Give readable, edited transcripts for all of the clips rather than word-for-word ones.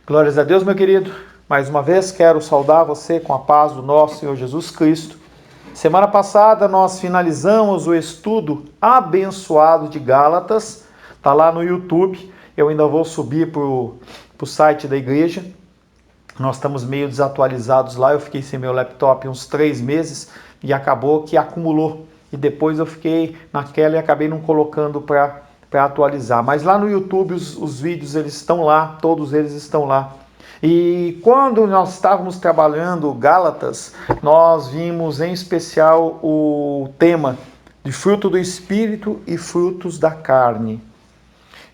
Glórias a Deus, meu querido. Mais uma vez quero saudar você com a paz do nosso Senhor Jesus Cristo. Semana passada nós finalizamos o estudo abençoado de Gálatas. Está lá no YouTube. Eu ainda vou subir para o site da igreja. Nós estamos meio desatualizados lá. Eu fiquei sem meu laptop uns 3 meses e acabou que acumulou. E depois eu fiquei naquela e acabei não colocando para atualizar. Mas lá no YouTube os vídeos eles estão lá, todos eles estão lá. E quando nós estávamos trabalhando Gálatas, nós vimos em especial o tema de fruto do Espírito e frutos da carne.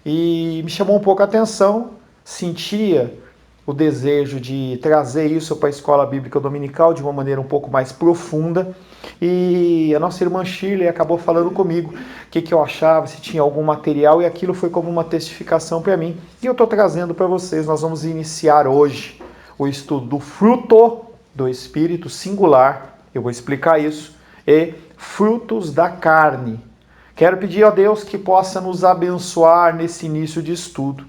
E me chamou um pouco a atenção, sentia o desejo de trazer isso para a escola bíblica dominical de uma maneira um pouco mais profunda. E a nossa irmã Shirley acabou falando comigo o que eu achava, se tinha algum material, e aquilo foi como uma testificação para mim. E eu estou trazendo para vocês. Nós vamos iniciar hoje o estudo do fruto do Espírito singular, eu vou explicar isso, e frutos da carne. Quero pedir a Deus que possa nos abençoar nesse início de estudo.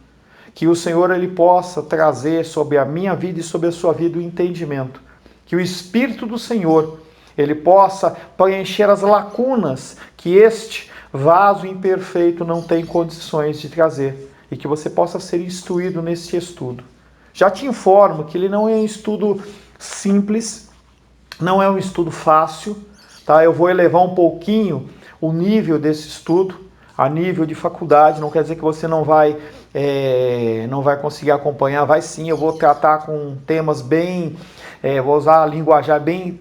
Que o Senhor ele possa trazer sobre a minha vida e sobre a sua vida o entendimento. Que o Espírito do Senhor ele possa preencher as lacunas que este vaso imperfeito não tem condições de trazer. E que você possa ser instruído nesse estudo. Já te informo que ele não é um estudo simples, não é um estudo fácil, tá? Eu vou elevar um pouquinho o nível desse estudo a nível de faculdade, não quer dizer que você não vai conseguir acompanhar, vai sim. Eu vou tratar com temas bem, vou usar a linguajar bem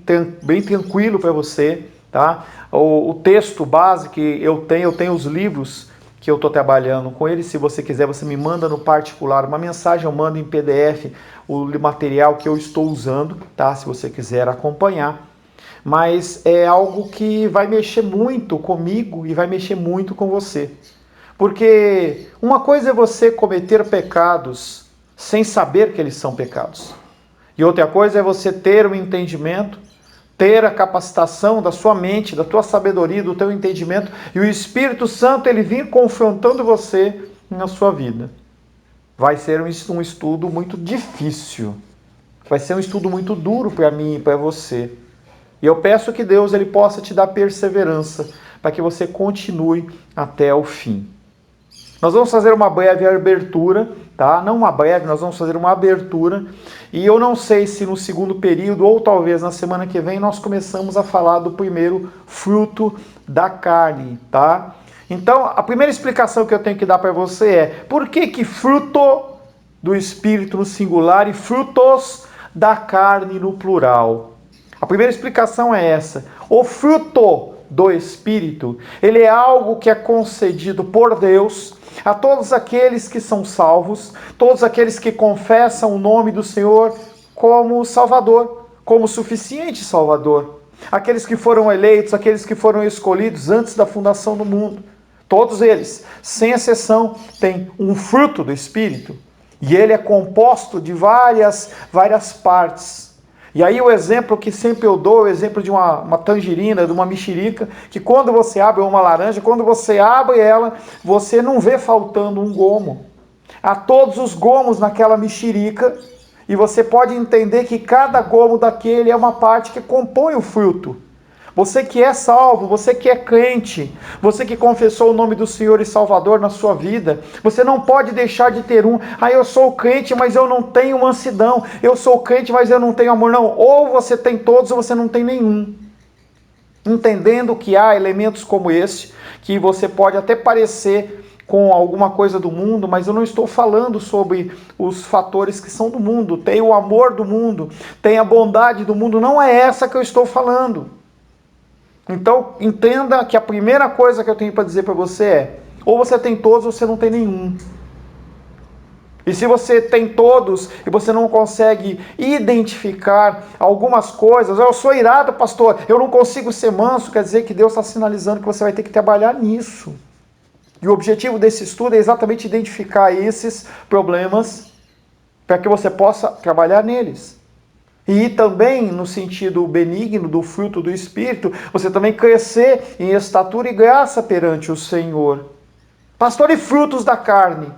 tranquilo para você, tá? O texto base que eu tenho os livros que eu estou trabalhando com ele. Se você quiser, você me manda no particular uma mensagem, eu mando em PDF o material que eu estou usando, tá? Se você quiser acompanhar. Mas é algo que vai mexer muito comigo e vai mexer muito com você. Porque uma coisa é você cometer pecados sem saber que eles são pecados. E outra coisa é você ter o entendimento, ter a capacitação da sua mente, da tua sabedoria, do teu entendimento, e o Espírito Santo ele vir confrontando você na sua vida. Vai ser um estudo muito difícil. Vai ser um estudo muito duro para mim e para você. E eu peço que Deus ele possa te dar perseverança para que você continue até o fim. Nós vamos fazer uma breve abertura, tá? Não uma breve, nós vamos fazer uma abertura. E eu não sei se no segundo período ou talvez na semana que vem nós começamos a falar do primeiro fruto da carne, tá? Então, a primeira explicação que eu tenho que dar para você é: por que fruto do Espírito no singular e frutos da carne no plural? A primeira explicação é essa. O fruto do Espírito, ele é algo que é concedido por Deus a todos aqueles que são salvos, todos aqueles que confessam o nome do Senhor como Salvador, como suficiente Salvador. Aqueles que foram eleitos, aqueles que foram escolhidos antes da fundação do mundo. Todos eles, sem exceção, têm um fruto do Espírito. E ele é composto de várias partes. E aí o exemplo que sempre eu dou, o exemplo de uma tangerina, de uma mexerica, que quando você abre uma laranja, quando você abre ela, você não vê faltando um gomo. Há todos os gomos naquela mexerica, e você pode entender que cada gomo daquele é uma parte que compõe o fruto. Você que é salvo, você que é crente, você que confessou o nome do Senhor e Salvador na sua vida, você não pode deixar de ter um. Eu sou crente, mas eu não tenho mansidão. Eu sou crente, mas eu não tenho amor. Não, ou você tem todos ou você não tem nenhum. Entendendo que há elementos como esse, que você pode até parecer com alguma coisa do mundo, mas eu não estou falando sobre os fatores que são do mundo. Tem o amor do mundo, tem a bondade do mundo. Não é essa que eu estou falando. Então, entenda que a primeira coisa que eu tenho para dizer para você é: ou você tem todos ou você não tem nenhum. E se você tem todos e você não consegue identificar algumas coisas, eu sou irado, pastor, eu não consigo ser manso, quer dizer que Deus está sinalizando que você vai ter que trabalhar nisso. E o objetivo desse estudo é exatamente identificar esses problemas para que você possa trabalhar neles. E também, no sentido benigno do fruto do Espírito, você também crescer em estatura e graça perante o Senhor. Pastor, e frutos da carne?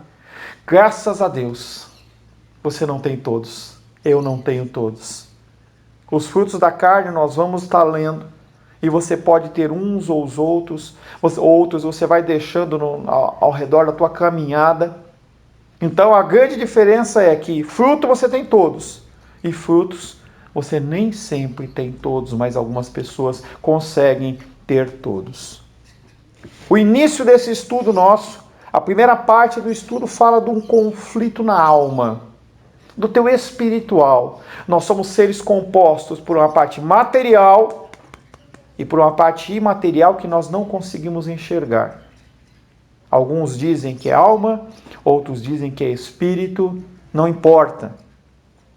Graças a Deus. você não tem todos. Eu não tenho todos. Os frutos da carne nós vamos estar lendo. E você pode ter uns ou os outros. Outros você vai deixando ao redor da tua caminhada. Então a grande diferença é que fruto você tem todos. E frutos você nem sempre tem todos, mas algumas pessoas conseguem ter todos. O início desse estudo nosso, a primeira parte do estudo fala de um conflito na alma, do teu espiritual. Nós somos seres compostos por uma parte material e por uma parte imaterial que nós não conseguimos enxergar. Alguns dizem que é alma, outros dizem que é espírito, não importa.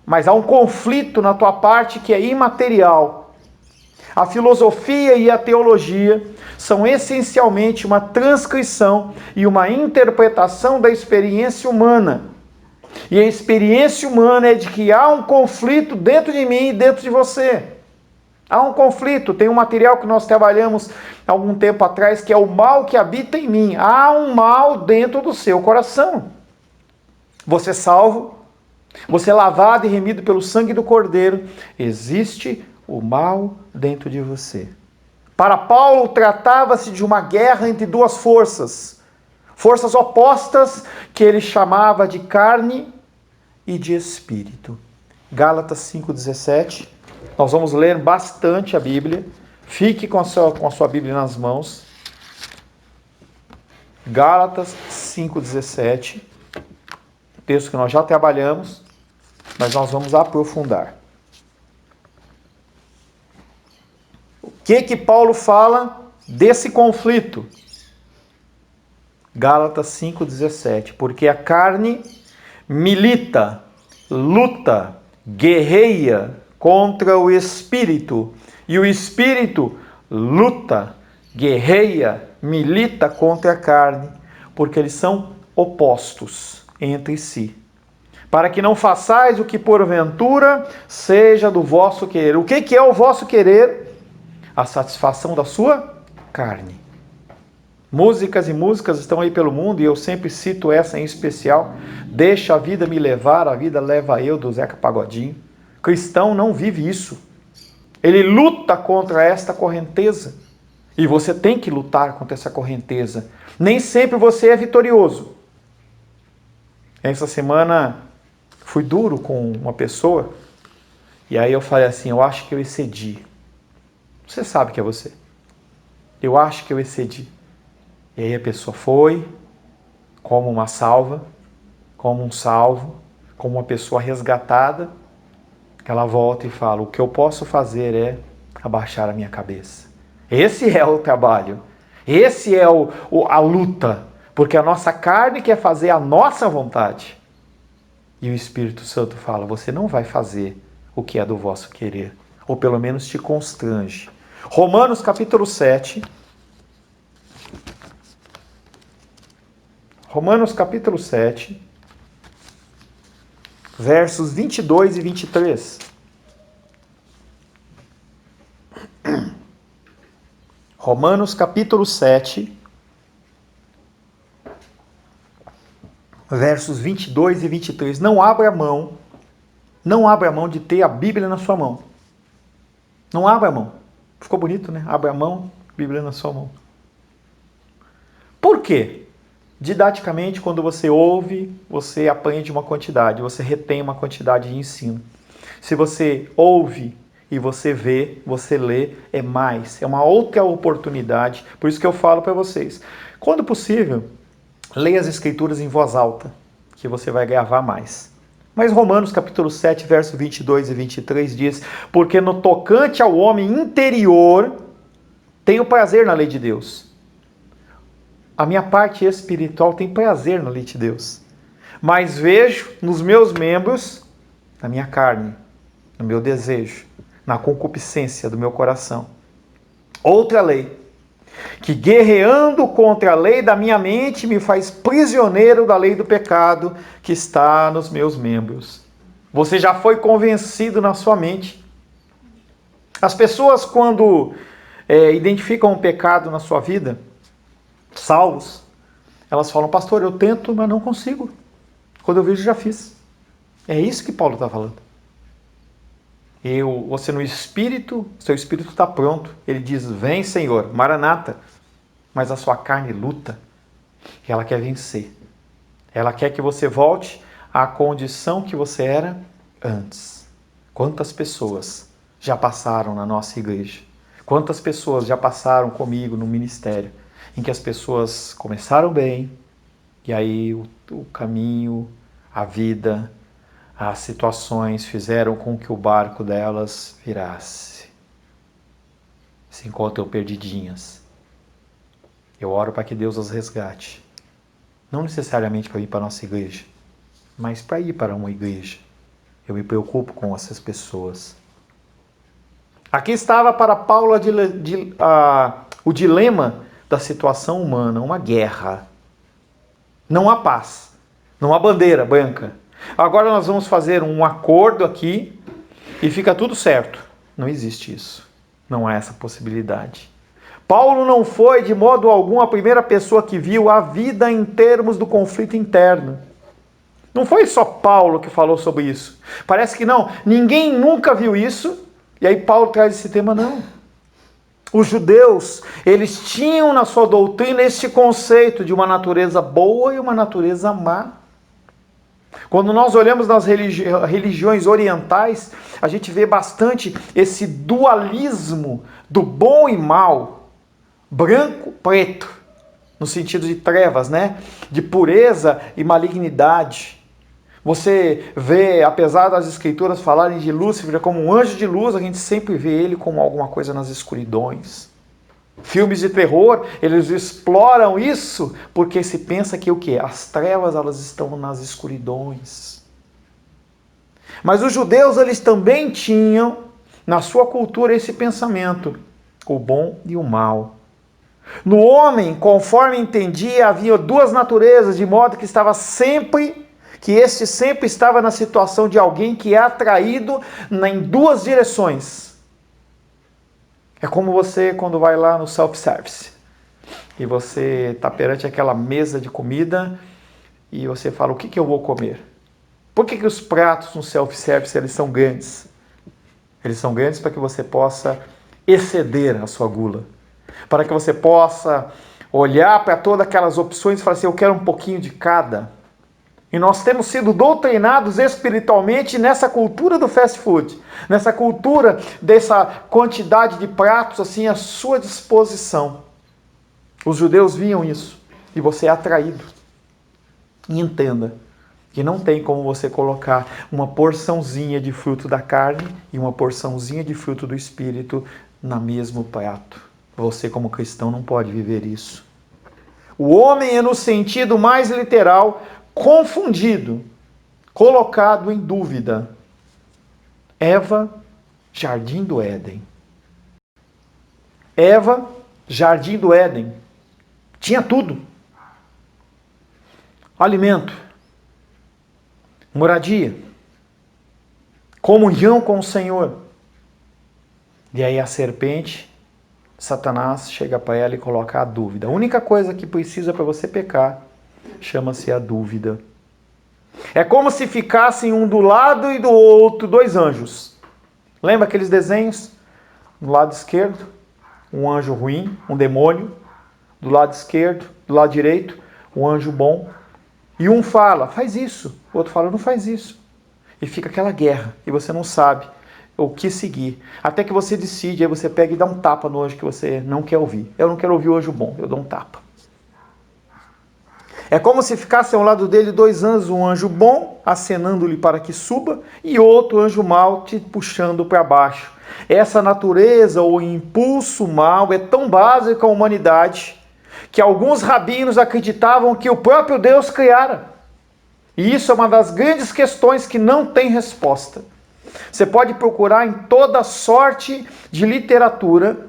Mas há um conflito na tua parte que é imaterial. A filosofia e a teologia são essencialmente uma transcrição e uma interpretação da experiência humana. E a experiência humana é de que há um conflito dentro de mim e dentro de você. Há um conflito. Tem um material que nós trabalhamos há algum tempo atrás, que é o mal que habita em mim. Há um mal dentro do seu coração. Você é salvo, você é lavado e remido pelo sangue do Cordeiro. Existe o mal dentro de você. Para Paulo, tratava-se de uma guerra entre duas forças. Forças opostas que ele chamava de carne e de espírito. Gálatas 5,17. Nós vamos ler bastante a Bíblia. Fique com a sua Bíblia nas mãos. Gálatas 5,17. Texto que nós já trabalhamos, mas nós vamos aprofundar. O que Paulo fala desse conflito? Gálatas 5,17. Porque a carne milita, luta, guerreia contra o espírito, e o espírito luta, guerreia, milita contra a carne, porque eles são opostos entre si. Para que não façais o que porventura seja do vosso querer. O que é o vosso querer? A satisfação da sua carne. Músicas e músicas estão aí pelo mundo, e eu sempre cito essa em especial. Deixa a vida me levar, a vida leva eu, do Zeca Pagodinho. O cristão não vive isso. Ele luta contra esta correnteza. E você tem que lutar contra essa correnteza. Nem sempre você é vitorioso. Essa semana fui duro com uma pessoa, e aí eu falei assim, eu acho que eu excedi. Você sabe que é você. Eu acho que eu excedi. E aí a pessoa foi, como uma salva, como um salvo, como uma pessoa resgatada, que ela volta e fala, o que eu posso fazer é abaixar a minha cabeça. Esse é o trabalho. Esse é a luta. Porque a nossa carne quer fazer a nossa vontade. E o Espírito Santo fala, você não vai fazer o que é do vosso querer. Ou pelo menos te constrange. Romanos capítulo 7. Romanos capítulo 7. Versos 22 e 23. Romanos capítulo 7. Versos 22 e 23. Não abra mão de ter a Bíblia na sua mão. Não abra mão. Ficou bonito, né? Abra a mão, Bíblia na sua mão. Por quê? Didaticamente, quando você ouve, você aprende uma quantidade, você retém uma quantidade de ensino. Se você ouve e você vê, você lê, é mais. É uma outra oportunidade. Por isso que eu falo para vocês. Quando possível, leia as Escrituras em voz alta, que você vai gravar mais. Mas Romanos capítulo 7, verso 22 e 23 diz, porque no tocante ao homem interior, tenho prazer na lei de Deus. A minha parte espiritual tem prazer na lei de Deus. Mas vejo nos meus membros, na minha carne, no meu desejo, na concupiscência do meu coração, outra lei, que guerreando contra a lei da minha mente me faz prisioneiro da lei do pecado que está nos meus membros. Você já foi convencido na sua mente. As pessoas quando identificam um pecado na sua vida, salvos, elas falam, pastor, eu tento, mas não consigo. Quando eu vejo, já fiz. É isso que Paulo está falando. Você no espírito, seu espírito está pronto. Ele diz, vem Senhor, Maranata. Mas a sua carne luta. Ela quer vencer. Ela quer que você volte à condição que você era antes. Quantas pessoas já passaram na nossa igreja? Quantas pessoas já passaram comigo no ministério? Em que as pessoas começaram bem, e aí o caminho, a vida, as situações fizeram com que o barco delas virasse. Se encontram perdidinhas. Eu oro para que Deus as resgate. Não necessariamente para ir para a nossa igreja, mas para ir para uma igreja. Eu me preocupo com essas pessoas. Aqui estava para Paulo o dilema da situação humana, uma guerra. Não há paz, não há bandeira branca. Agora nós vamos fazer um acordo aqui e fica tudo certo. Não existe isso. Não há essa possibilidade. Paulo não foi de modo algum a primeira pessoa que viu a vida em termos do conflito interno. Não foi só Paulo que falou sobre isso. Parece que não. Ninguém nunca viu isso. E aí Paulo traz esse tema, não. Os judeus, eles tinham na sua doutrina este conceito de uma natureza boa e uma natureza má. Quando nós olhamos nas religiões orientais, a gente vê bastante esse dualismo do bom e mal. Branco, preto, no sentido de trevas, né? De pureza e malignidade. Você vê, apesar das escrituras falarem de Lúcifer como um anjo de luz, a gente sempre vê ele como alguma coisa nas escuridões. Filmes de terror, eles exploram isso porque se pensa que o quê? As trevas, elas estão nas escuridões. Mas os judeus, eles também tinham na sua cultura esse pensamento, o bom e o mal. No homem, conforme entendia, havia duas naturezas, de modo que este sempre estava na situação de alguém que é atraído em duas direções. É como você quando vai lá no self-service e você está perante aquela mesa de comida e você fala, o que eu vou comer? Por que os pratos no self-service eles são grandes? Eles são grandes para que você possa exceder a sua gula. Para que você possa olhar para todas aquelas opções e falar assim, eu quero um pouquinho de cada. E nós temos sido doutrinados espiritualmente nessa cultura do fast food, nessa cultura dessa quantidade de pratos assim à sua disposição. Os judeus viam isso e você é atraído. E entenda que não tem como você colocar uma porçãozinha de fruto da carne e uma porçãozinha de fruto do espírito no mesmo prato. Você, como cristão, não pode viver isso. O homem é, no sentido mais literal, confundido, colocado em dúvida. Eva, Jardim do Éden. Eva, Jardim do Éden. Tinha tudo. Alimento, moradia, comunhão com o Senhor. E aí a serpente, Satanás, chega para ela e coloca a dúvida. A única coisa que precisa para você pecar chama-se a dúvida. É como se ficassem um do lado e do outro dois anjos. Lembra aqueles desenhos? Do lado esquerdo, um anjo ruim, um demônio. Do lado esquerdo, do lado direito, um anjo bom. E um fala, faz isso. O outro fala, não faz isso. E fica aquela guerra. E você não sabe o que seguir. Até que você decide, aí você pega e dá um tapa no anjo que você não quer ouvir. Eu não quero ouvir o anjo bom, eu dou um tapa. É como se ficassem ao lado dele dois anjos, um anjo bom, acenando-lhe para que suba, e outro anjo mau te puxando para baixo. Essa natureza ou impulso mau é tão básico à humanidade que alguns rabinos acreditavam que o próprio Deus criara. E isso é uma das grandes questões que não tem resposta. Você pode procurar em toda sorte de literatura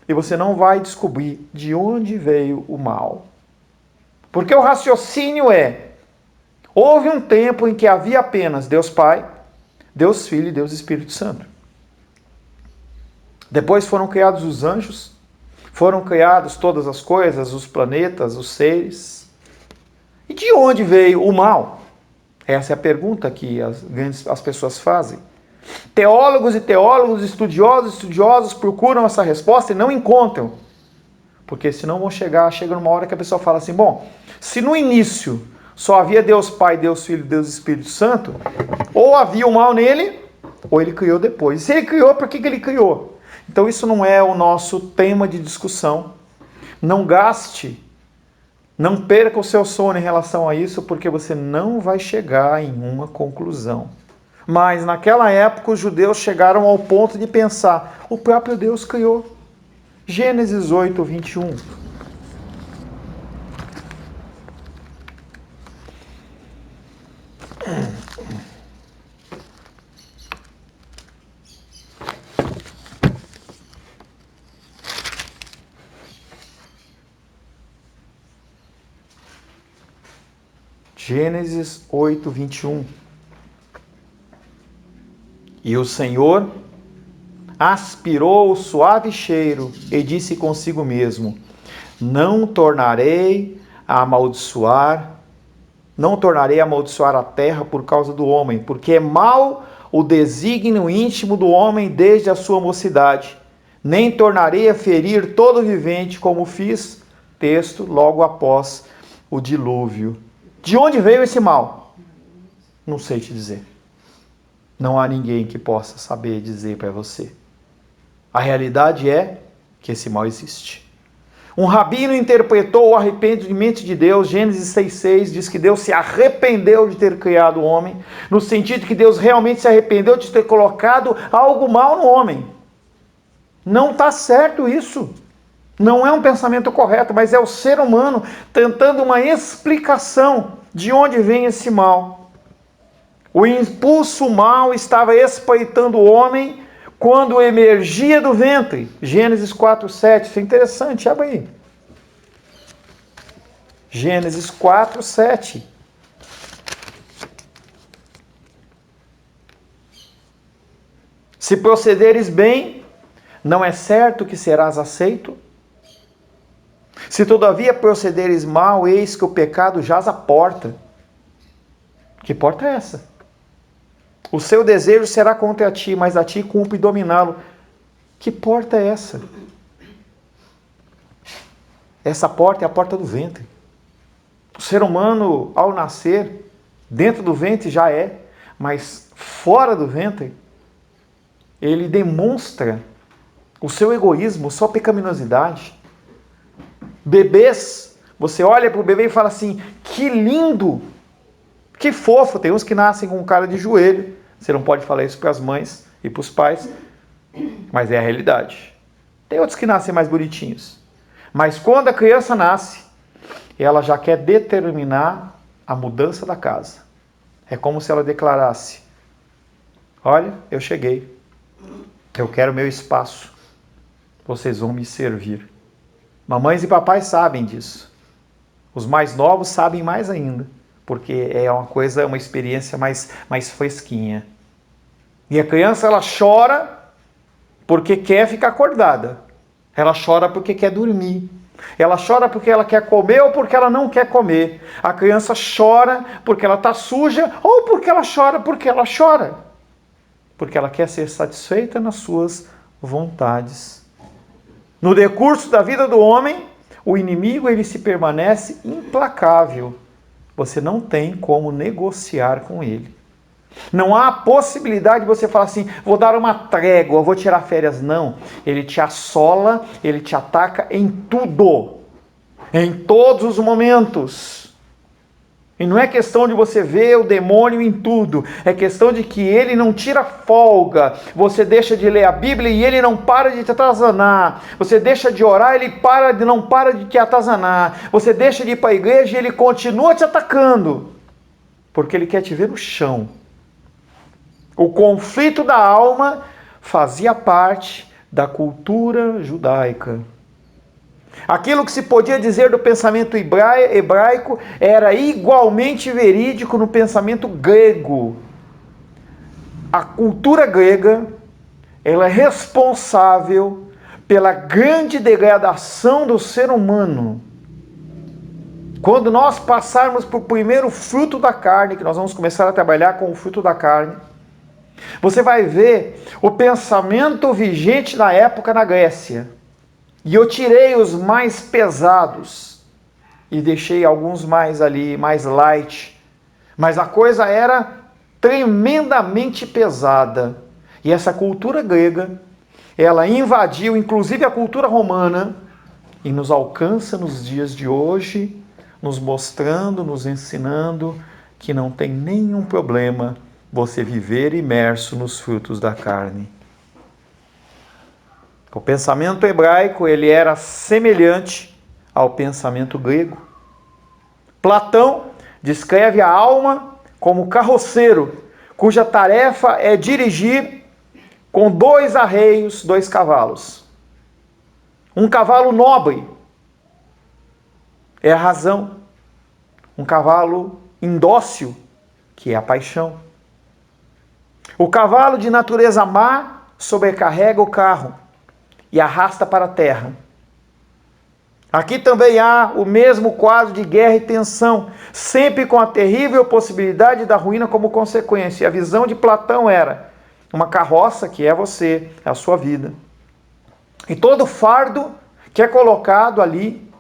e você não vai descobrir de onde veio o mal. Porque o raciocínio houve um tempo em que havia apenas Deus Pai, Deus Filho e Deus Espírito Santo. Depois foram criados os anjos, foram criadas todas as coisas, os planetas, os seres. E de onde veio o mal? Essa é a pergunta que as pessoas fazem. Teólogos e teólogos, estudiosos procuram essa resposta e não encontram. Porque senão chega numa hora que a pessoa fala assim, bom, se no início só havia Deus Pai, Deus Filho, Deus Espírito Santo, ou havia o mal nele, ou ele criou depois. Se ele criou, por que ele criou? Então isso não é o nosso tema de discussão. Não gaste, não perca o seu sono em relação a isso, porque você não vai chegar em uma conclusão. Mas naquela época os judeus chegaram ao ponto de pensar, o próprio Deus criou. Gênesis 8, 21. Gênesis 8, 21. E o Senhor aspirou o suave cheiro e disse consigo mesmo, não tornarei a amaldiçoar a terra por causa do homem, porque é mau o desígnio íntimo do homem desde a sua mocidade. Nem tornarei a ferir todo vivente, como fiz, texto, logo após o dilúvio. De onde veio esse mal? Não sei te dizer. Não há ninguém que possa saber dizer para você. A realidade é que esse mal existe. Um rabino interpretou o arrependimento de Deus, Gênesis 6,6, diz que Deus se arrependeu de ter criado o homem, no sentido que Deus realmente se arrependeu de ter colocado algo mal no homem. Não está certo isso. Não é um pensamento correto, mas é o ser humano tentando uma explicação de onde vem esse mal. O impulso mal estava espreitando o homem quando emergia do ventre. Gênesis 4:7. Isso é interessante, abre aí. Gênesis 4:7. Se procederes bem, não é certo que serás aceito? Se todavia procederes mal, eis que o pecado jaz à porta. Que porta é essa? O seu desejo será contra ti, mas a ti cumpre dominá-lo. Que porta é essa? Essa porta é a porta do ventre. O ser humano, ao nascer, dentro do ventre já é, mas fora do ventre, ele demonstra o seu egoísmo, sua pecaminosidade. Bebês, você olha para o bebê e fala assim, que lindo, que fofo. Tem uns que nascem com cara de joelho. Você não pode falar isso para as mães e para os pais, mas é a realidade. Tem outros que nascem mais bonitinhos. Mas quando a criança nasce, ela já quer determinar a mudança da casa. É como se ela declarasse, olha, eu cheguei, eu quero meu espaço, vocês vão me servir. Mamães e papais sabem disso. Os mais novos sabem mais ainda, porque é uma experiência mais fresquinha. E a criança, ela chora porque quer ficar acordada. Ela chora porque quer dormir. Ela chora porque ela quer comer ou porque ela não quer comer. A criança chora porque ela está suja ou porque ela chora porque ela chora. Porque ela quer ser satisfeita nas suas vontades. No decurso da vida do homem, o inimigo ele se permanece implacável. Você não tem como negociar com ele. Não há possibilidade de você falar assim, vou dar uma trégua, vou tirar férias. Não, ele te assola, ele te ataca em tudo, em todos os momentos. E não é questão de você ver o demônio em tudo, é questão de que ele não tira folga. Você deixa de ler a Bíblia e ele não para de te atazanar. Você deixa de orar, ele não para de te atazanar. Você deixa de ir para a igreja e ele continua te atacando, porque ele quer te ver no chão. O conflito da alma fazia parte da cultura judaica. Aquilo que se podia dizer do pensamento hebraico era igualmente verídico no pensamento grego. A cultura grega, ela é responsável pela grande degradação do ser humano. Quando nós passarmos para o primeiro fruto da carne, que nós vamos começar a trabalhar com o fruto da carne, você vai ver o pensamento vigente na época na Grécia. E eu tirei os mais pesados e deixei alguns mais ali, mais light. Mas a coisa era tremendamente pesada. E essa cultura grega, ela invadiu inclusive a cultura romana e nos alcança nos dias de hoje, nos mostrando, nos ensinando que não tem nenhum problema você viver imerso nos frutos da carne. O pensamento hebraico, ele era semelhante ao pensamento grego. Platão descreve a alma como carroceiro, cuja tarefa é dirigir com 2 arreios, 2 cavalos. Um cavalo nobre é a razão. Um cavalo indócil, que é a paixão. O cavalo de natureza má sobrecarrega o carro e arrasta para a terra. Aqui também há o mesmo quadro de guerra e tensão, sempre com a terrível possibilidade da ruína como consequência. E a visão de Platão era uma carroça, que é você, é a sua vida. E todo fardo que é colocado ali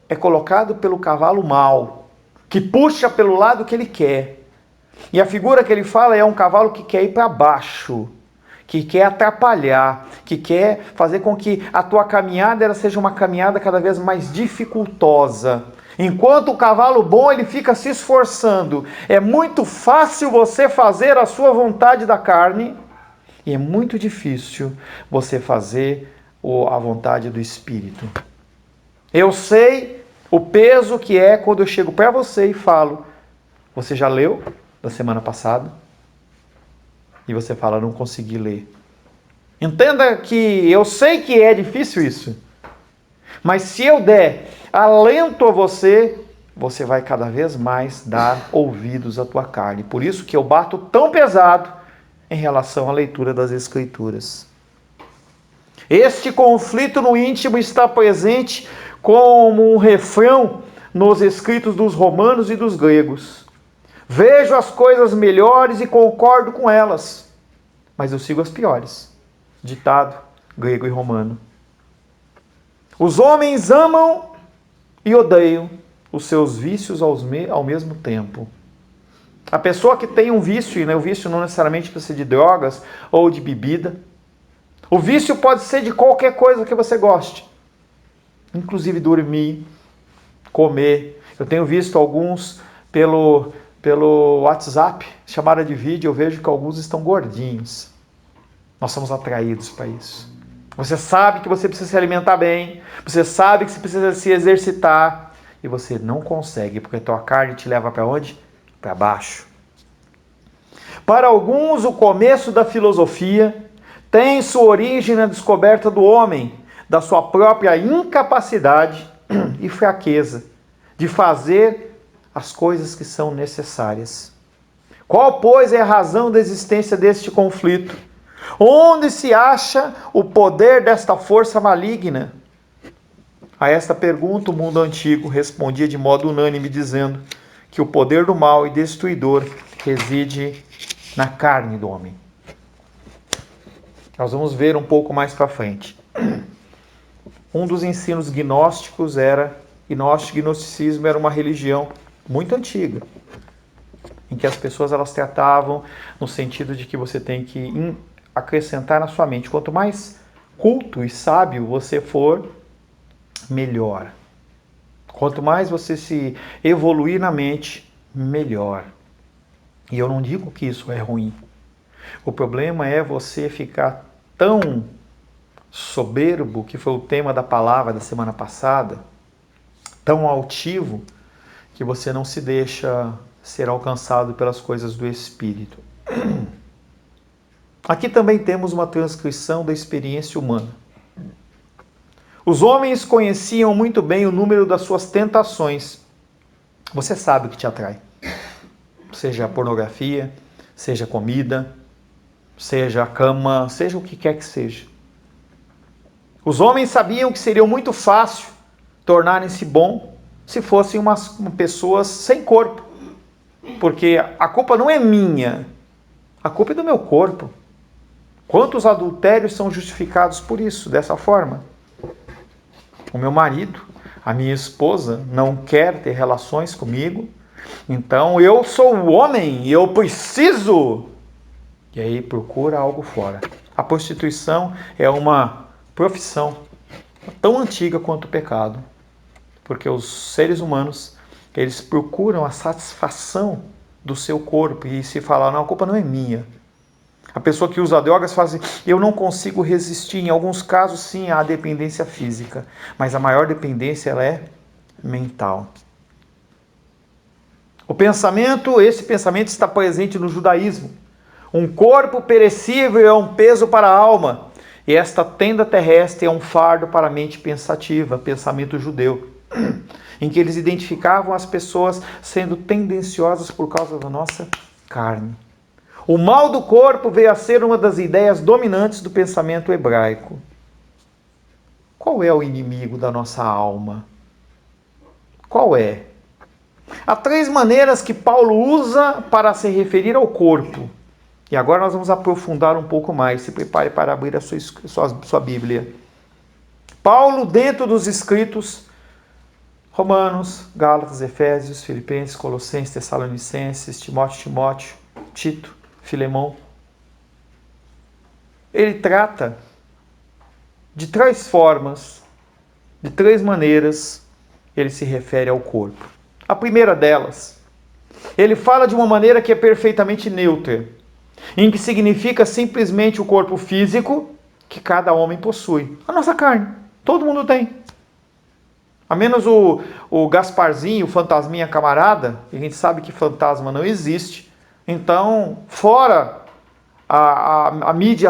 é colocado pelo cavalo mau, que puxa pelo lado que ele quer. E a figura que ele fala é um cavalo que quer ir para baixo, que quer atrapalhar, que quer fazer com que a tua caminhada ela seja uma caminhada cada vez mais dificultosa. Enquanto o cavalo bom ele fica se esforçando. É muito fácil você fazer a sua vontade da carne e é muito difícil você fazer a vontade do Espírito. Eu sei o peso que é quando eu chego para você e falo, você já leu da semana passada? E você fala, não consegui ler. Entenda que eu sei que é difícil isso. Mas se eu der alento a você, você vai cada vez mais dar ouvidos à tua carne. Por isso que eu bato tão pesado em relação à leitura das Escrituras. Este conflito no íntimo está presente como um refrão nos escritos dos romanos e dos gregos. Vejo as coisas melhores e concordo com elas, mas eu sigo as piores. Ditado grego e romano. Os homens amam e odeiam os seus vícios ao mesmo tempo. A pessoa que tem um vício, e o vício não necessariamente precisa ser de drogas ou de bebida. O vício pode ser de qualquer coisa que você goste. Inclusive dormir, comer. Eu tenho visto alguns pelo WhatsApp, chamada de vídeo, eu vejo que alguns estão gordinhos. Nós somos atraídos para isso. Você sabe que você precisa se alimentar bem, você sabe que você precisa se exercitar, e você não consegue, porque a tua carne te leva para onde? Para baixo. Para alguns, o começo da filosofia tem sua origem na descoberta do homem, da sua própria incapacidade e fraqueza de fazer as coisas que são necessárias. Qual, pois, é a razão da existência deste conflito? Onde se acha o poder desta força maligna? A esta pergunta, o mundo antigo respondia de modo unânime, dizendo que o poder do mal e destruidor reside na carne do homem. Nós vamos ver um pouco mais para frente. Um dos ensinos gnósticos era, gnosticismo era uma religião muito antiga, em que as pessoas elas tratavam no sentido de que você tem que acrescentar na sua mente. Quanto mais culto e sábio você for, melhor. Quanto mais você se evoluir na mente, melhor. E eu não digo que isso é ruim. O problema é você ficar tão soberbo, que foi o tema da palavra da semana passada, tão altivo, que você não se deixa ser alcançado pelas coisas do Espírito. Aqui também temos uma transcrição da experiência humana. Os homens conheciam muito bem o número das suas tentações. Você sabe o que te atrai. Seja a pornografia, seja a comida, seja a cama, seja o que quer que seja. Os homens sabiam que seria muito fácil tornarem-se bom se fossem pessoas sem corpo. Porque a culpa não é minha, a culpa é do meu corpo. Quantos adultérios são justificados por isso, dessa forma? O meu marido, a minha esposa, não quer ter relações comigo, então eu sou o homem e eu preciso. E aí procura algo fora. A prostituição é uma profissão tão antiga quanto o pecado, porque os seres humanos, eles procuram a satisfação do seu corpo e se falar, não, a culpa não é minha. A pessoa que usa drogas fala assim, eu não consigo resistir. Em alguns casos, sim, há dependência física, mas a maior dependência ela é mental. Esse pensamento está presente no judaísmo. Um corpo perecível é um peso para a alma, e esta tenda terrestre é um fardo para a mente pensativa, pensamento judeu, em que eles identificavam as pessoas sendo tendenciosas por causa da nossa carne. O mal do corpo veio a ser uma das ideias dominantes do pensamento hebraico. Qual é o inimigo da nossa alma? Qual é? Há 3 maneiras que Paulo usa para se referir ao corpo. E agora nós vamos aprofundar um pouco mais. Se prepare para abrir a sua Bíblia. Paulo, dentro dos escritos, Romanos, Gálatas, Efésios, Filipenses, Colossenses, Tessalonicenses, Timóteo, Tito, Filemão, ele trata de 3 formas, de 3 maneiras, ele se refere ao corpo. A primeira delas, ele fala de uma maneira que é perfeitamente neutra, em que significa simplesmente o corpo físico que cada homem possui. A nossa carne, todo mundo tem. A menos o Gasparzinho, o fantasminha camarada, e a gente sabe que fantasma não existe. Então, fora a mídia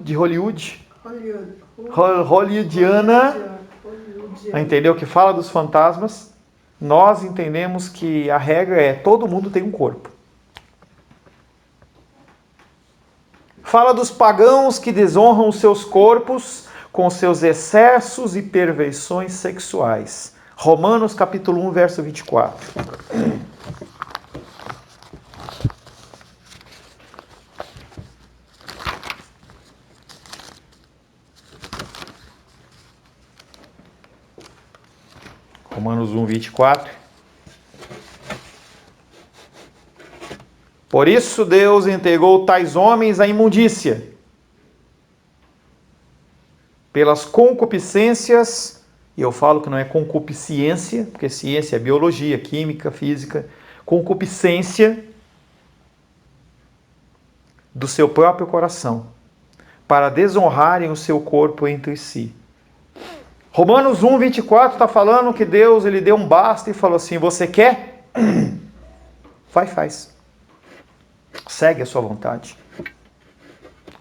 de hollywoodiana, entendeu? Que fala dos fantasmas, nós entendemos que a regra é todo mundo tem um corpo. Fala dos pagãos que desonram os seus corpos com seus excessos e perversões sexuais. Romanos capítulo 1, verso 24. Romanos 1, 24. Por isso Deus entregou tais homens à imundícia, pelas concupiscências, e eu falo que não é concupiscência, porque ciência é biologia, química, física, concupiscência do seu próprio coração, para desonrarem o seu corpo entre si. Romanos 1, 24 está falando que Deus ele deu um basta e falou assim, você quer? Vai, faz. Segue a sua vontade.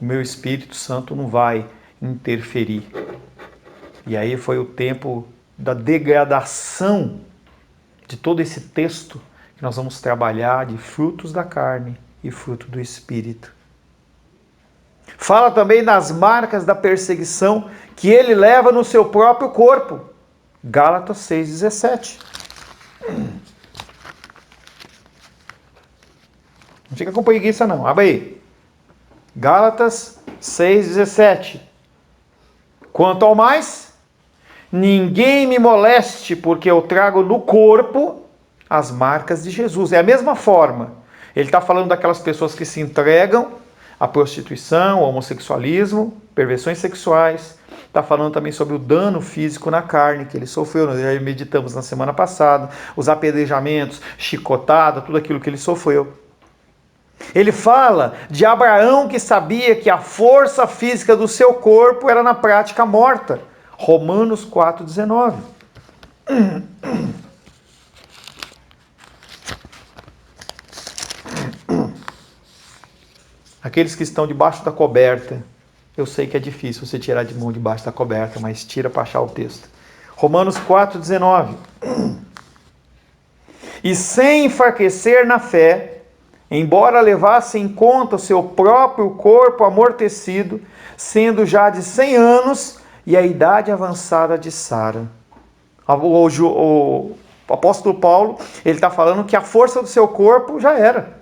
O meu Espírito Santo não vai interferir. E aí foi o tempo da degradação de todo esse texto que nós vamos trabalhar de frutos da carne e fruto do Espírito. Fala também das marcas da perseguição que ele leva no seu próprio corpo. Gálatas 6,17. Não fica com preguiça não, abre aí. Gálatas 6,17. Quanto ao mais, ninguém me moleste, porque eu trago no corpo as marcas de Jesus. É a mesma forma. Ele está falando daquelas pessoas que se entregam à prostituição, ao homossexualismo, perversões sexuais. Está falando também sobre o dano físico na carne que ele sofreu. Nós já meditamos na semana passada. Os apedrejamentos, chicotada, tudo aquilo que ele sofreu. Ele fala de Abraão que sabia que a força física do seu corpo era na prática morta. Romanos 4,19. Aqueles que estão debaixo da coberta. Eu sei que é difícil você tirar de mão debaixo da coberta, mas tira para achar o texto. Romanos 4,19. E sem enfraquecer na fé, embora levasse em conta o seu próprio corpo amortecido, sendo já de 100 anos e a idade avançada de Sara. O apóstolo Paulo, ele está falando que a força do seu corpo já era.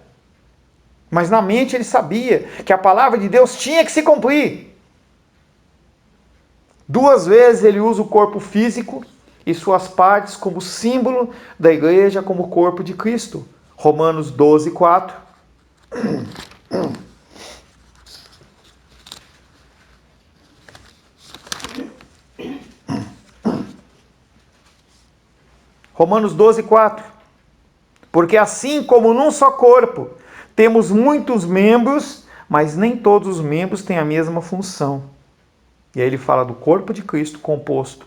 Mas na mente ele sabia que a palavra de Deus tinha que se cumprir. 2 vezes ele usa o corpo físico e suas partes como símbolo da igreja, como corpo de Cristo. Romanos 12, 4. Romanos 12, 4. Porque assim como num só corpo temos muitos membros, mas nem todos os membros têm a mesma função. E aí ele fala do corpo de Cristo composto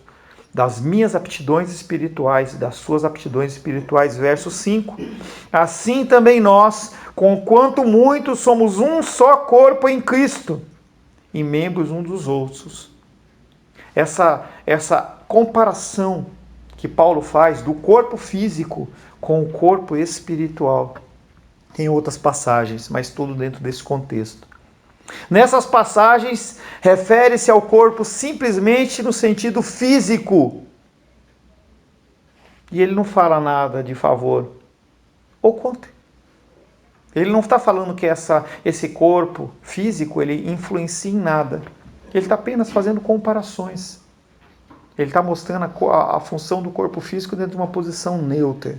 das minhas aptidões espirituais e das suas aptidões espirituais. Verso 5. Assim também nós, conquanto muitos, somos um só corpo em Cristo e membros uns dos outros. Essa comparação que Paulo faz do corpo físico com o corpo espiritual. Tem outras passagens, mas tudo dentro desse contexto. Nessas passagens, refere-se ao corpo simplesmente no sentido físico. E ele não fala nada de favor ou contra. Ele não está falando que esse corpo físico ele influencia em nada. Ele está apenas fazendo comparações. Ele está mostrando a função do corpo físico dentro de uma posição neutra.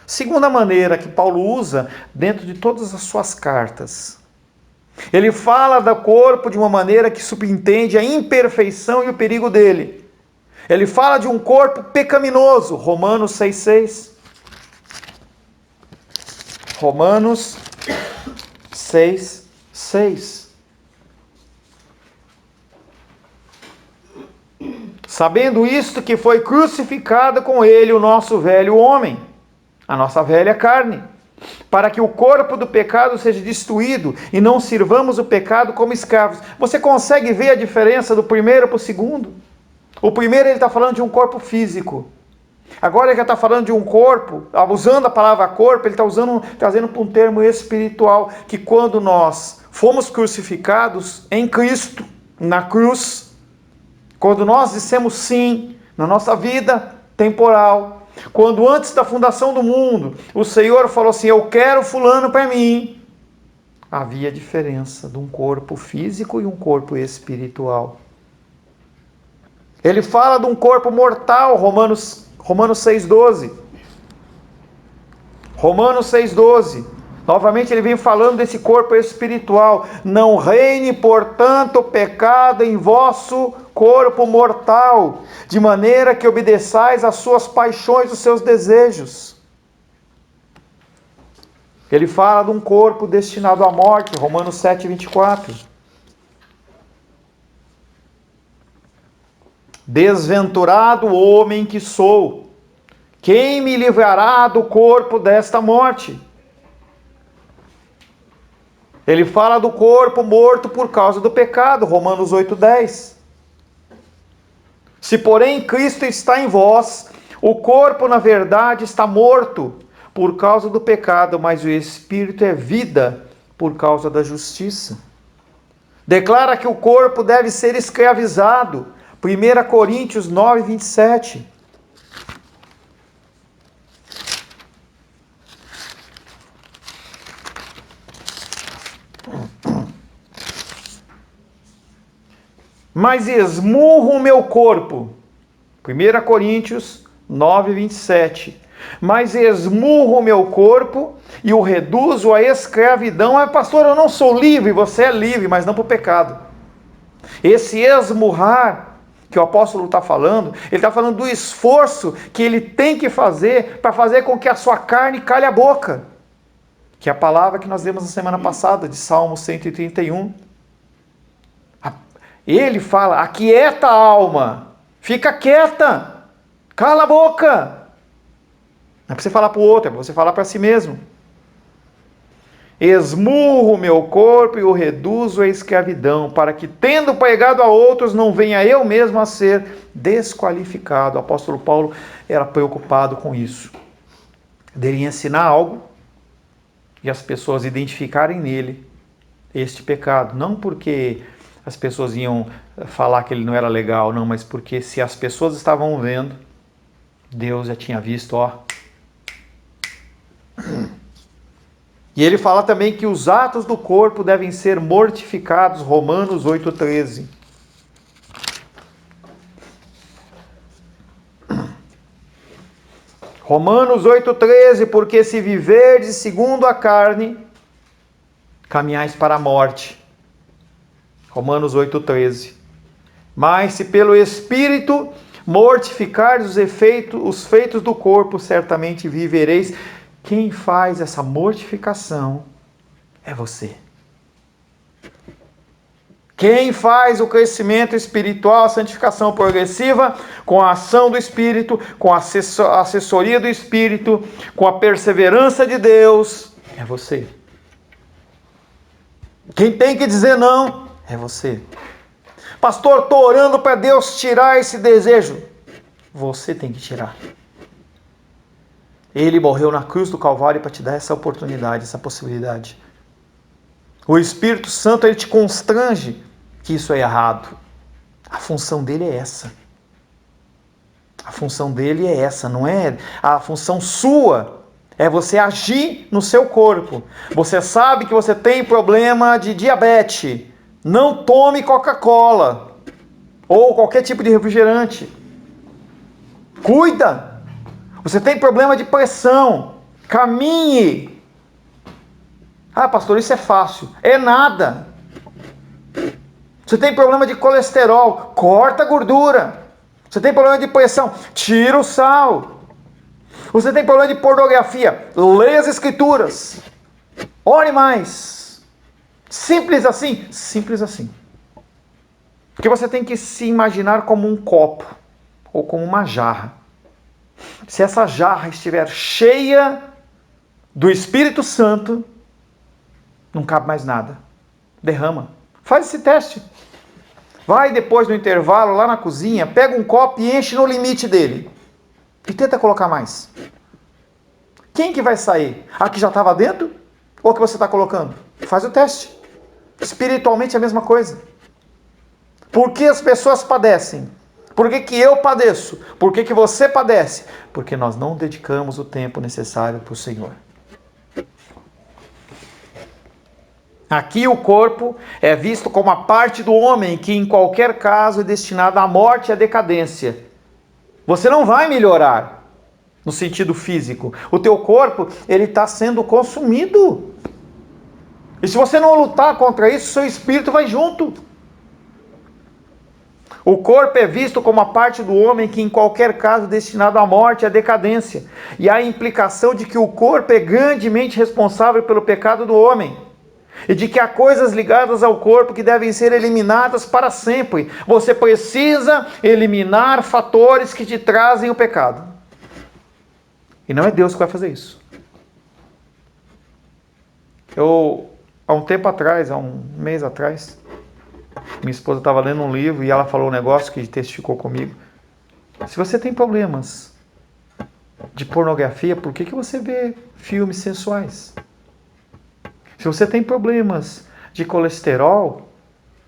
Segunda maneira que Paulo usa dentro de todas as suas cartas. Ele fala do corpo de uma maneira que subentende a imperfeição e o perigo dele. Ele fala de um corpo pecaminoso. Romanos 6,6. Romanos 6,6. Sabendo isto, que foi crucificado com ele o nosso velho homem, a nossa velha carne, para que o corpo do pecado seja destruído e não sirvamos o pecado como escravos. Você consegue ver a diferença do primeiro para o segundo? O primeiro ele está falando de um corpo físico. Agora ele já está falando de um corpo, usando a palavra corpo, ele está trazendo para um termo espiritual, que quando nós fomos crucificados em Cristo, na cruz, quando nós dissemos sim na nossa vida temporal, quando antes da fundação do mundo, o Senhor falou assim, eu quero fulano para mim, havia diferença de um corpo físico e um corpo espiritual. Ele fala de um corpo mortal, Romanos 6,12. Romanos 6,12. Novamente ele vem falando desse corpo espiritual. Não reine, portanto, o pecado em vosso corpo mortal, de maneira que obedeçais às suas paixões, os seus desejos. Ele fala de um corpo destinado à morte, Romanos 7,24. Desventurado homem que sou, quem me livrará do corpo desta morte? Ele fala do corpo morto por causa do pecado, Romanos 8,10. Se porém Cristo está em vós, o corpo na verdade está morto por causa do pecado, mas o espírito é vida por causa da justiça. Declara que o corpo deve ser escravizado, 1 Coríntios 9,27. Mas esmurro o meu corpo. 1 Coríntios 9,27. Mas esmurro o meu corpo e o reduzo à escravidão. Ah, pastor, eu não sou livre. Você é livre, mas não para o pecado. Esse esmurrar que o apóstolo está falando, ele está falando do esforço que ele tem que fazer para fazer com que a sua carne calhe a boca. Que é a palavra que nós lemos na semana passada, de Salmo 131. Ele fala, aquieta a alma, fica quieta, cala a boca. Não é para você falar para o outro, é para você falar para si mesmo. Esmurro o meu corpo e o reduzo à escravidão, para que, tendo pregado a outros, não venha eu mesmo a ser desqualificado. O apóstolo Paulo era preocupado com isso. Dele ensinar algo e as pessoas identificarem nele este pecado. Não porque as pessoas iam falar que ele não era legal, não, mas porque se as pessoas estavam vendo, Deus já tinha visto, ó. E ele fala também que os atos do corpo devem ser mortificados, Romanos 8,13. Romanos 8,13, porque se viverdes segundo a carne, caminhais para a morte. Romanos 8,13. Mas se pelo Espírito mortificardes os feitos do corpo, certamente vivereis. Quem faz essa mortificação é você. Quem faz o crescimento espiritual, a santificação progressiva, com a ação do Espírito, com a assessoria do Espírito, com a perseverança de Deus, é você. Quem tem que dizer não é você. Pastor, estou orando para Deus tirar esse desejo. Você tem que tirar. Ele morreu na cruz do Calvário para te dar essa oportunidade, essa possibilidade. O Espírito Santo, ele te constrange que isso é errado. A função dele é essa. A função dele é essa, não é? A função sua é você agir no seu corpo. Você sabe que você tem problema de diabetes. Não tome Coca-Cola ou qualquer tipo de refrigerante. Cuida. Você tem problema de pressão. Caminhe. Ah, pastor, isso é fácil. É nada. Você tem problema de colesterol. Corta a gordura. Você tem problema de pressão. Tira o sal. Você tem problema de pornografia. Leia as escrituras. Ore mais. Simples assim? Simples assim. Porque você tem que se imaginar como um copo ou como uma jarra. Se essa jarra estiver cheia do Espírito Santo, não cabe mais nada. Derrama. Faz esse teste. Vai depois no intervalo lá na cozinha, pega um copo e enche no limite dele. E tenta colocar mais. Quem que vai sair? A que já estava dentro? Ou a que você está colocando? Faz o teste. Espiritualmente é a mesma coisa. Por que as pessoas padecem? Por que eu padeço? Por que você padece? Porque nós não dedicamos o tempo necessário para o Senhor. Aqui o corpo é visto como a parte do homem que em qualquer caso é destinada à morte e à decadência. Você não vai melhorar no sentido físico. O teu corpo, ele está sendo consumido. E se você não lutar contra isso, seu espírito vai junto. O corpo é visto como a parte do homem que em qualquer caso é destinado à morte e à decadência. E há a implicação de que o corpo é grandemente responsável pelo pecado do homem. E de que há coisas ligadas ao corpo que devem ser eliminadas para sempre. Você precisa eliminar fatores que te trazem o pecado. E não é Deus que vai fazer isso. Há um tempo atrás, há um mês atrás, minha esposa estava lendo um livro e ela falou um negócio que testificou comigo. Se você tem problemas de pornografia, por que você vê filmes sensuais? Se você tem problemas de colesterol,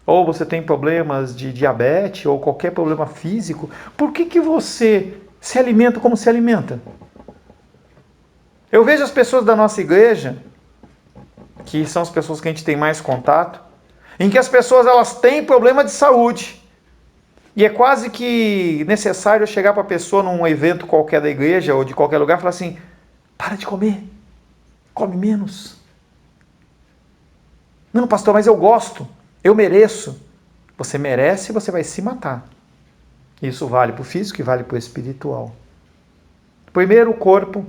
ou você tem problemas de diabetes, ou qualquer problema físico, por que você se alimenta como se alimenta? Eu vejo as pessoas da nossa igreja, que são as pessoas que a gente tem mais contato, em que as pessoas elas têm problema de saúde. E é quase que necessário chegar para a pessoa num evento qualquer da igreja, ou de qualquer lugar, e falar assim, para de comer, come menos. Não, pastor, mas eu gosto, eu mereço. Você merece e você vai se matar. Isso vale para o físico e vale para o espiritual. Primeiro, o corpo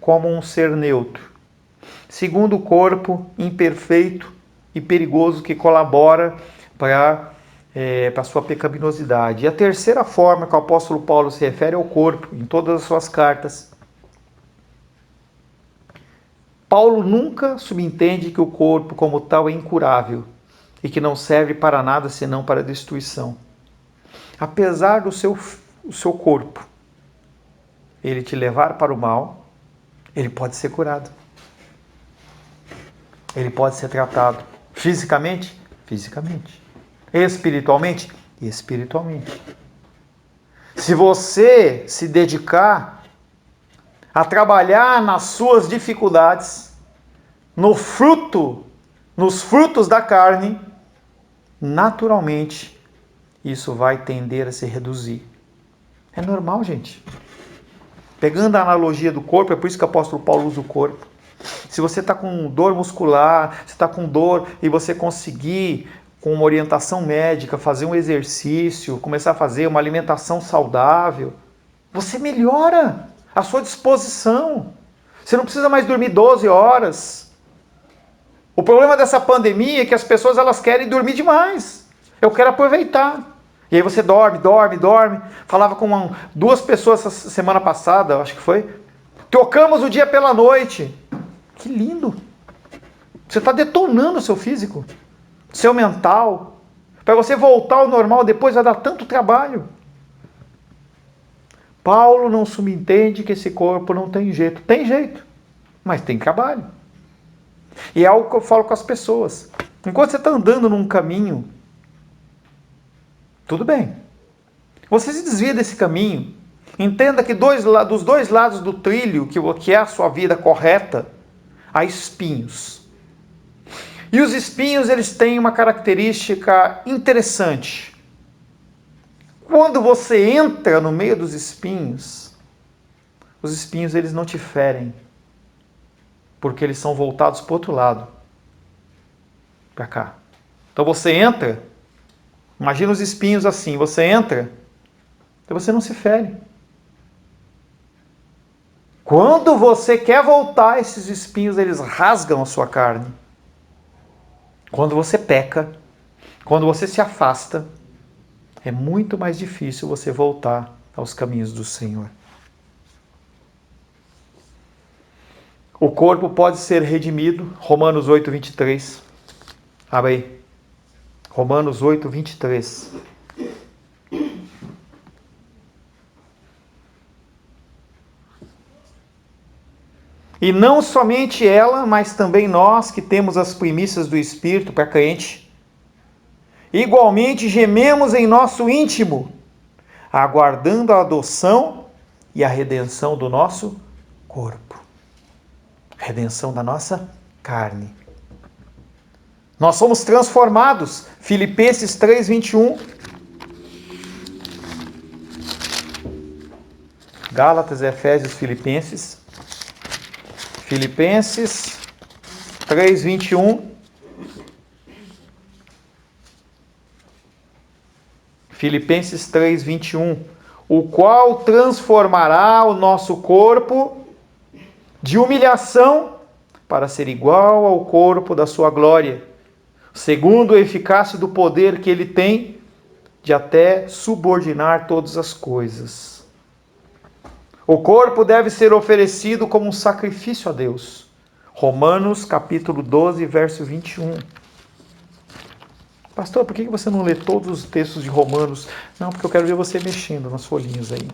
como um ser neutro. Segundo, o corpo imperfeito e perigoso que colabora para a sua pecaminosidade. E a terceira forma que o apóstolo Paulo se refere ao corpo, em todas as suas cartas. Paulo nunca subentende que o corpo como tal é incurável e que não serve para nada senão para destruição. Apesar do seu corpo ele te levar para o mal, ele pode ser curado. Ele pode ser tratado fisicamente? Fisicamente. Espiritualmente? Espiritualmente. Se você se dedicar a trabalhar nas suas dificuldades, nos frutos da carne, naturalmente isso vai tender a se reduzir. É normal, gente. Pegando a analogia do corpo, é por isso que o apóstolo Paulo usa o corpo. Se você está com dor muscular, se está com dor e você conseguir, com uma orientação médica, fazer um exercício, começar a fazer uma alimentação saudável, você melhora a sua disposição. Você não precisa mais dormir 12 horas. O problema dessa pandemia é que as pessoas elas querem dormir demais. Eu quero aproveitar. E aí você dorme. Falava com duas pessoas essa semana passada, acho que foi. Trocamos o dia pela noite. Que lindo. Você está detonando o seu físico, seu mental. Para você voltar ao normal depois vai dar tanto trabalho. Paulo não subentende que esse corpo não tem jeito. Tem jeito, mas tem trabalho. E é algo que eu falo com as pessoas. Enquanto você está andando num caminho, tudo bem. Você se desvia desse caminho. Entenda que dos dois lados do trilho, que é a sua vida correta, há espinhos. E os espinhos, eles têm uma característica interessante. Quando você entra no meio dos espinhos, os espinhos eles não te ferem, porque eles são voltados para o outro lado, para cá. Então você entra, imagina os espinhos assim, você entra, então você não se fere. Quando você quer voltar, esses espinhos eles rasgam a sua carne. Quando você peca, quando você se afasta, é muito mais difícil você voltar aos caminhos do Senhor. O corpo pode ser redimido. Romanos 8, 23. Abre aí. Romanos 8, 23. E não somente ela, mas também nós que temos as primícias do Espírito para crente, igualmente gememos em nosso íntimo, aguardando a adoção e a redenção do nosso corpo. Redenção da nossa carne. Nós somos transformados. Filipenses 3, 21. Gálatas, Efésios, Filipenses. Filipenses 3, 21. Filipenses 3, 21. O qual transformará o nosso corpo de humilhação para ser igual ao corpo da sua glória, segundo a eficácia do poder que ele tem de até subordinar todas as coisas. O corpo deve ser oferecido como um sacrifício a Deus. Romanos capítulo 12, verso 21. Pastor, por que você não lê todos os textos de Romanos? Não, porque eu quero ver você mexendo nas folhinhas aí.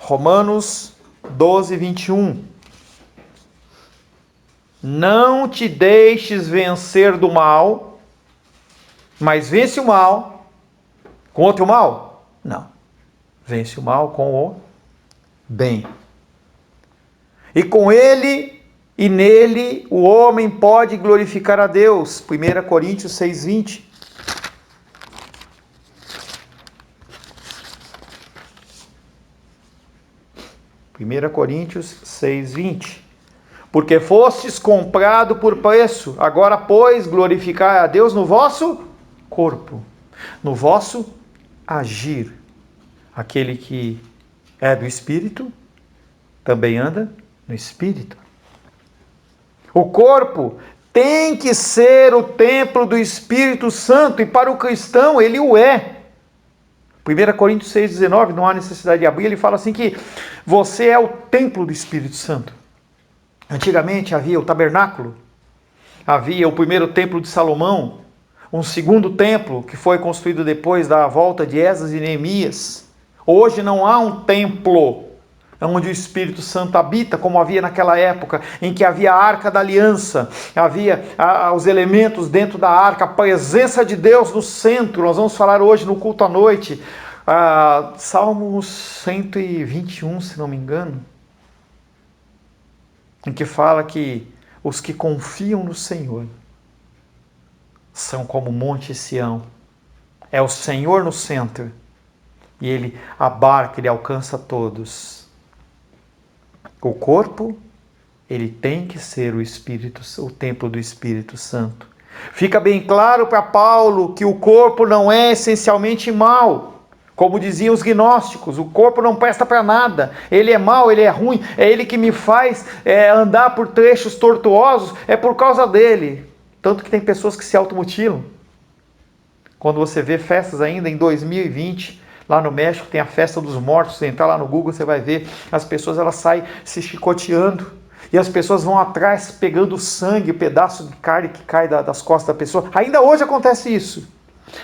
Romanos 12, 21. Não te deixes vencer do mal, mas vence o mal com outro mal? Não. Vence o mal com o bem. E com ele e nele o homem pode glorificar a Deus. 1 Coríntios 6, 20. Coríntios 6, 20. Porque fostes comprado por preço, agora, pois, glorificai a Deus no vosso corpo, no vosso agir. Aquele que é do Espírito, também anda no Espírito. O corpo tem que ser o templo do Espírito Santo, e para o cristão ele o é. 1 Coríntios 6,19, não há necessidade de abrir, ele fala assim que você é o templo do Espírito Santo. Antigamente havia o tabernáculo, havia o primeiro templo de Salomão, um segundo templo que foi construído depois da volta de Esdras e Neemias. Hoje não há um templo onde o Espírito Santo habita, como havia naquela época, em que havia a Arca da Aliança, havia os elementos dentro da arca, a presença de Deus no centro. Nós vamos falar hoje no culto à noite, Salmos 121, se não me engano, em que fala que os que confiam no Senhor são como o Monte Sião. É o Senhor no centro. E Ele abarca, Ele alcança todos. O corpo, ele tem que ser o templo do Espírito Santo. Fica bem claro para Paulo que o corpo não é essencialmente mau. Como diziam os gnósticos, o corpo não presta para nada. Ele é mau, ele é ruim, é ele que me faz andar por trechos tortuosos, é por causa dele. Tanto que tem pessoas que se automutilam. Quando você vê festas ainda em 2020, lá no México tem a festa dos mortos, você entrar lá no Google, você vai ver, as pessoas elas saem se chicoteando, e as pessoas vão atrás pegando sangue, pedaço de carne que cai das costas da pessoa. Ainda hoje acontece isso.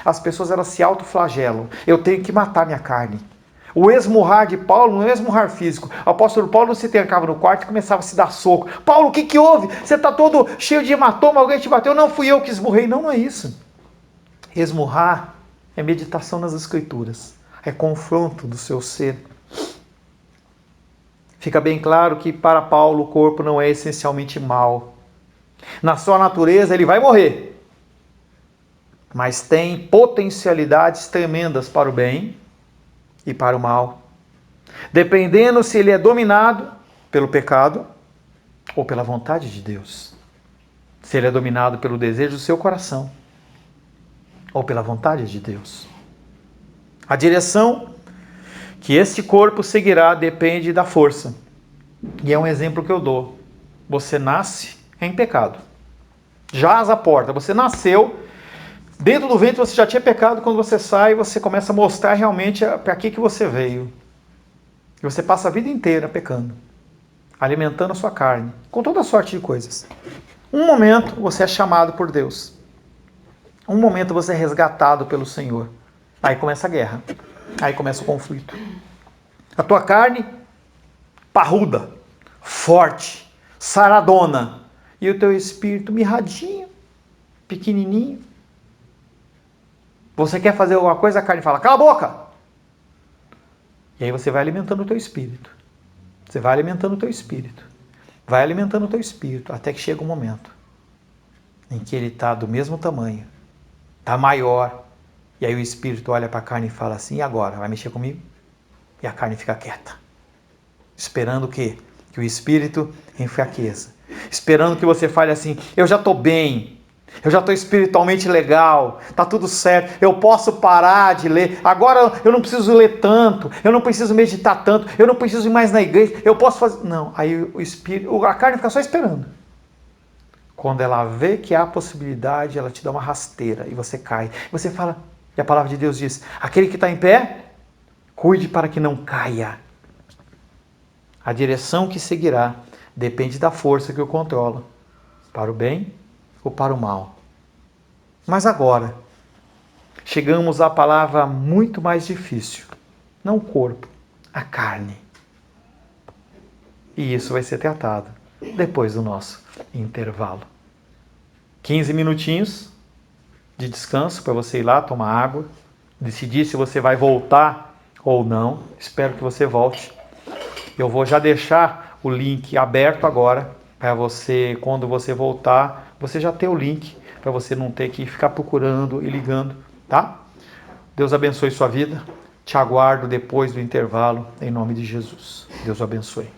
As pessoas elas se autoflagelam. Eu tenho que matar minha carne. O esmurrar de Paulo não é esmurrar físico. O apóstolo Paulo não se trancava no quarto e começava a se dar soco. Paulo, o que houve? Você está todo cheio de hematoma, alguém te bateu? Não, fui eu que esmurrei. Não, não é isso. Esmurrar é meditação nas Escrituras. É confronto do seu ser. Fica bem claro que para Paulo o corpo não é essencialmente mau. Na sua natureza ele vai morrer. Mas tem potencialidades tremendas para o bem e para o mal. Dependendo se ele é dominado pelo pecado ou pela vontade de Deus. Se ele é dominado pelo desejo do seu coração ou pela vontade de Deus. A direção que este corpo seguirá depende da força. E é um exemplo que eu dou. Você nasce em pecado. Jaz a porta. Você nasceu, dentro do ventre você já tinha pecado, quando você sai, você começa a mostrar realmente para que você veio. E você passa a vida inteira pecando, alimentando a sua carne, com toda a sorte de coisas. Um momento você é chamado por Deus. Um momento você é resgatado pelo Senhor. Aí começa a guerra. Aí começa o conflito. A tua carne, parruda, forte, saradona. E o teu espírito mirradinho, pequenininho. Você quer fazer alguma coisa, a carne fala, cala a boca! E aí você vai alimentando o teu espírito. Você vai alimentando o teu espírito. Vai alimentando o teu espírito, até que chega um momento em que ele está do mesmo tamanho, está maior. E aí o espírito olha para a carne e fala assim, e agora? Vai mexer comigo? E a carne fica quieta. Esperando o quê? Que o espírito enfraqueça. Esperando que você fale assim, eu já estou bem. Eu já estou espiritualmente legal. Está tudo certo. Eu posso parar de ler. Agora eu não preciso ler tanto. Eu não preciso meditar tanto. Eu não preciso ir mais na igreja. Eu posso fazer... Não. Aí o espírito... A carne fica só esperando. Quando ela vê que há possibilidade, ela te dá uma rasteira. E você cai. Você fala... E a palavra de Deus diz, aquele que está em pé, cuide para que não caia. A direção que seguirá depende da força que o controla, para o bem ou para o mal. Mas agora, chegamos à palavra muito mais difícil. Não o corpo, a carne. E isso vai ser tratado depois do nosso intervalo. 15 minutinhos de descanso para você ir lá tomar água, decidir se você vai voltar ou não. Espero que você volte. Eu vou já deixar o link aberto agora para você, quando você voltar, você já ter o link para você não ter que ficar procurando e ligando, tá? Deus abençoe sua vida. Te aguardo depois do intervalo, em nome de Jesus. Deus abençoe.